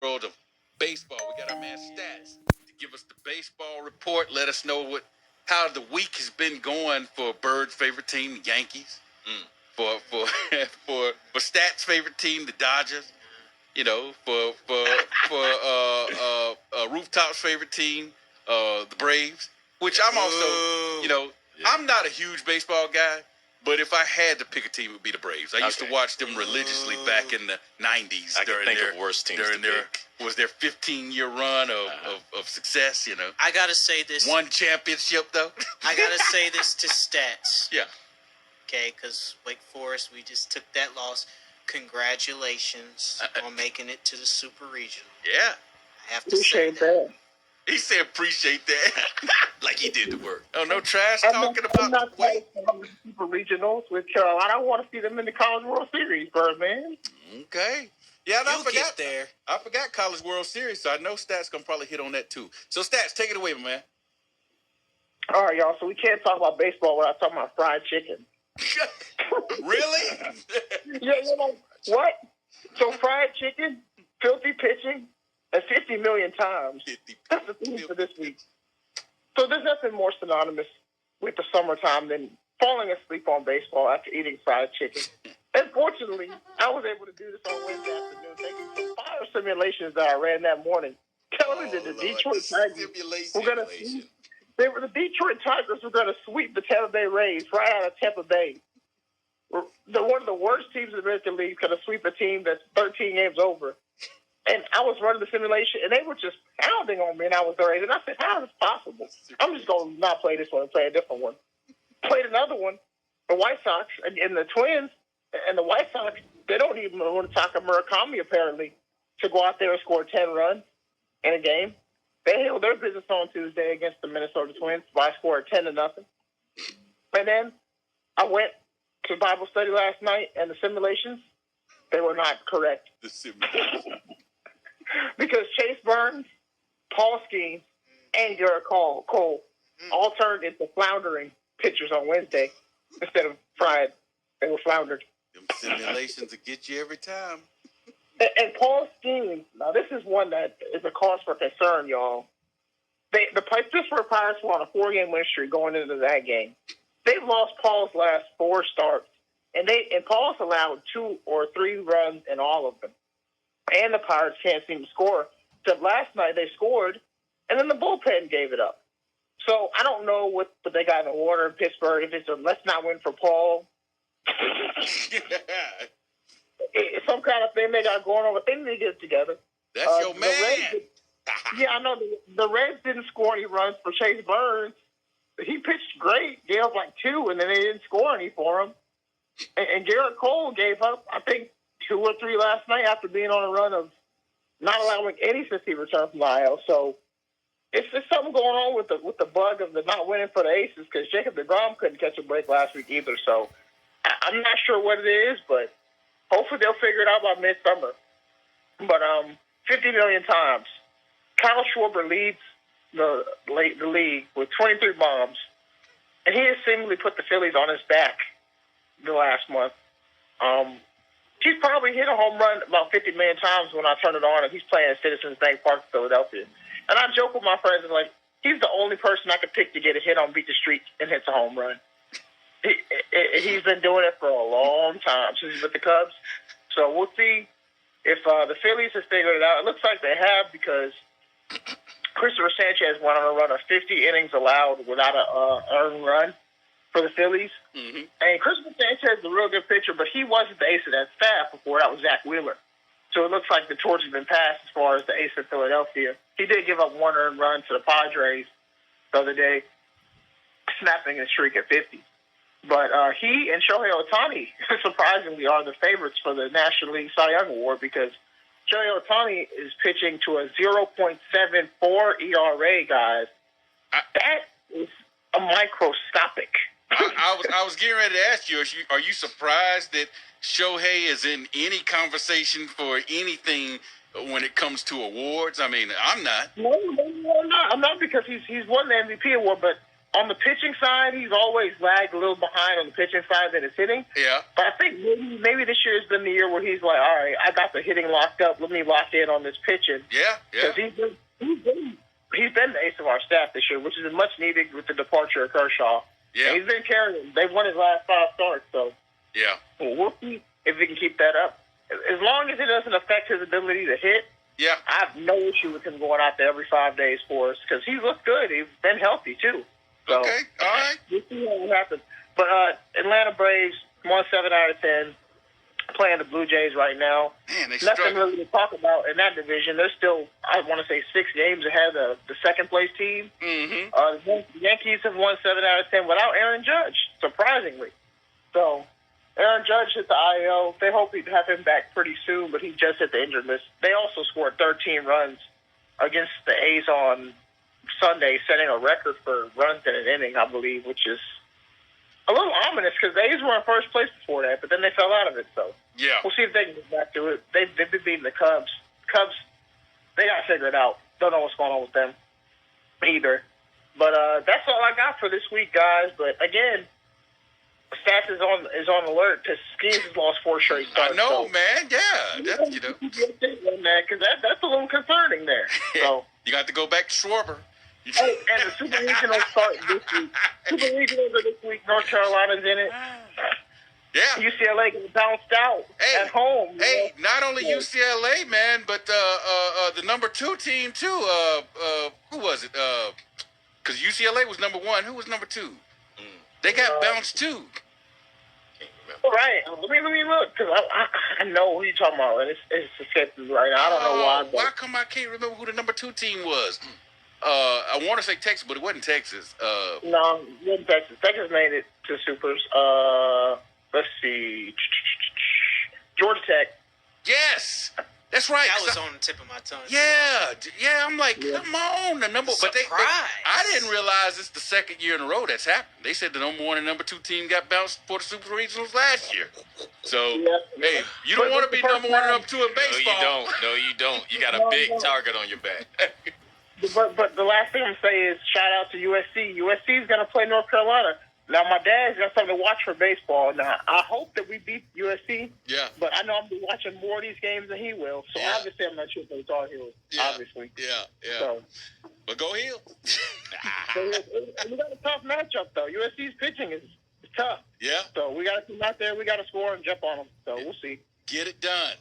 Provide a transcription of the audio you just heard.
world of baseball. We got our man Stats to give us the baseball report. Let us know how the week has been going for Bird's favorite team, the Yankees. For Stats' favorite team, the Dodgers. You know, for Rooftop's favorite team, the Braves. Which I'm also, I'm not a huge baseball guy. But if I had to pick a team, it would be the Braves. I used to watch them religiously back in the 90s. I can think of worse teams to pick. Was their 15-year run of success, I got to say this. One championship, though. I got to say this to Stats. Yeah. Okay, because Wake Forest, we just took that loss. Congratulations on making it to the Super Regional. Yeah. I have to say that. He said appreciate that. Like he did the work. Oh, no trash talking about the Super Regionals with Carolina. I want to see them in the College World Series, Birdman. Okay. Yeah, I forgot get there. I forgot College World Series, so I know Stats going to probably hit on that too. So, Stats, take it away, man. All right, y'all. So we can't talk about baseball without talking about fried chicken. Really? Yeah, you know what? So fried chicken, filthy pitching, and 50 million times. That's the theme for this week. So there's nothing more synonymous with the summertime than falling asleep on baseball after eating fried chicken. And fortunately, I was able to do this on Wednesday afternoon, thanks to some fire simulations that I ran that morning. Telling me that the Detroit Tigers were going to the Detroit Tigers were going to sweep the Tampa Bay Rays right out of Tampa Bay. They're one of the worst teams in the American League, going to sweep a team that's 13 games over. And I was running the simulation, and they were just pounding on me, and I was their age. And I said, how is this possible? I'm just going to not play this one and play a different one. Played another one, the White Sox, and the Twins, and the White Sox, they don't even want to talk to Murakami, apparently, to go out there and score 10 runs in a game. They held their business on Tuesday against the Minnesota Twins by a score of 10-0. And then I went to Bible study last night, and the simulations, they were not correct. The simulations. Because Chase Burns, Paul Skeens, and Garrett Cole all turned into floundering pitchers on Wednesday instead of fried. They were floundered. Them simulations will get you every time. And Paul Skeens, now this is one that is a cause for concern, y'all. The Pittsburgh Pirates were on a 4-game win streak going into that game. They've lost Paul's last 4 starts, and Paul's allowed 2 or 3 runs in all of them. And the Pirates can't seem to score. Except last night they scored, and then the bullpen gave it up. So I don't know what they got in the order in Pittsburgh. If it's a let's not win for Paul, some kind of thing they got going on, but they need to get it together. That's your man. Yeah, I know. The Reds didn't score any runs for Chase Burns. He pitched great, gave up like 2, and then they didn't score any for him. And Garrett Cole gave up, I think, 2 or 3 last night after being on a run of not allowing any since he returned from the IL. So it's something going on with the bug of the not winning for the Aces, because Jacob deGrom couldn't catch a break last week either. So I'm not sure what it is, but hopefully they'll figure it out by midsummer. But 50 million times. Kyle Schwarber leads the league with 23 bombs, and he has seemingly put the Phillies on his back the last month. He's probably hit a home run about 50 million times when I turn it on, and he's playing at Citizens Bank Park, Philadelphia. And I joke with my friends, and like, he's the only person I could pick to get a hit on Beat the Street and hits a home run. He's been doing it for a long time since he's with the Cubs. So we'll see if the Phillies have figured it out. It looks like they have, because Christopher Sanchez went on a run of 50 innings allowed without an earned run for the Phillies. Mm-hmm. And Christopher Sanchez is a real good pitcher, but he wasn't the ace of that staff before. That was Zach Wheeler. So it looks like the torch has been passed as far as the ace of Philadelphia. He did give up 1 earned run to the Padres the other day, snapping his streak at 50. But he and Shohei Ohtani, surprisingly, are the favorites for the National League Cy Young Award, because Shohei Ohtani is pitching to a 0.74 ERA, guys. That is a microscopic. I was getting ready to ask you, are you surprised that Shohei is in any conversation for anything when it comes to awards? I mean, I'm not. No, I'm not. I'm not, because he's won the MVP award, but on the pitching side, he's always lagged a little behind on the pitching side than his hitting. Yeah. But I think maybe this year has been the year where he's like, all right, I got the hitting locked up. Let me lock in on this pitching. Yeah. Because he's been the ace of our staff this year, which is much needed with the departure of Kershaw. Yeah. And he's been carrying. They've won his last 5 starts, so Yeah. we'll see if we can keep that up. As long as it doesn't affect his ability to hit, Yeah. I have no issue with him going out there every 5 days for us because he's looked good. He's been healthy, too. So, Okay. All right. we'll see what happens. But Atlanta Braves, 1-7 out of 10, playing the Blue Jays right now. Man, they Nothing struggle. really to talk about in that division. They're still, I want to say, 6 games ahead of the second-place team. Mm-hmm. The Yankees have won 7 out of 10 without Aaron Judge, surprisingly. So, Aaron Judge hit the IL. They hope he'd have him back pretty soon, but he just hit the injured list. They also scored 13 runs against the A's on Sunday, setting a record for runs in an inning, I believe, which is a little ominous because the A's were in first place before that, but then they fell out of it. So Yeah. we'll see if they can get back to it. They've been beating the Cubs. Cubs, they got to figure it out. Don't know what's going on with them either. But that's all I got for this week, guys. But again, Stats is on alert because Skeens has lost 4 straight starts. I know, so man. Yeah. That, you know. because that's a little concerning there. So. You got to go back to Schwarber. Oh, and the Super Regional start this week. Super Regionals are this week. North Carolina's in it. Yeah. UCLA gets bounced out Hey, at home. you Hey, know? not only UCLA, man, but the number 2 team too. Who was it? Because UCLA was number 1. Who was number 2? They got bounced too. Can't remember. Right. Let me look because I know who you're talking about, and it's escaping me right now. I don't know why. But Why come I can't remember who the number 2 team was? I want to say Texas, but it wasn't Texas. no, it wasn't Texas. Texas made it to Supers. Let's see. Georgia Tech. Yes, that's right. That was 'cause on the tip of my tongue. yeah. I'm like, Yeah. come on, the number. But Surprise. I didn't realize it's the second year in a row that's happened. They said the number 1 and number 2 team got bounced for the Super Regionals last year. So Yeah. hey, you don't But want to be the first number 1 and time- number 2 in No, you baseball. don't. No, you don't. You got a No, big no. target on your back. But the last thing I'm gonna say is shout out to USC. USC is gonna play North Carolina. Now my dad's got something to watch for baseball. Now I hope that we beat USC, Yeah, but I know I'm gonna be watching more of these games than he will. So Yeah. obviously I'm not sure if it's all Heels. Yeah. Obviously. yeah. So, But go Heels. we got a tough matchup though. USC's pitching is tough. Yeah, So we got to come out there. We got to score and jump on them. So we'll see. get it done.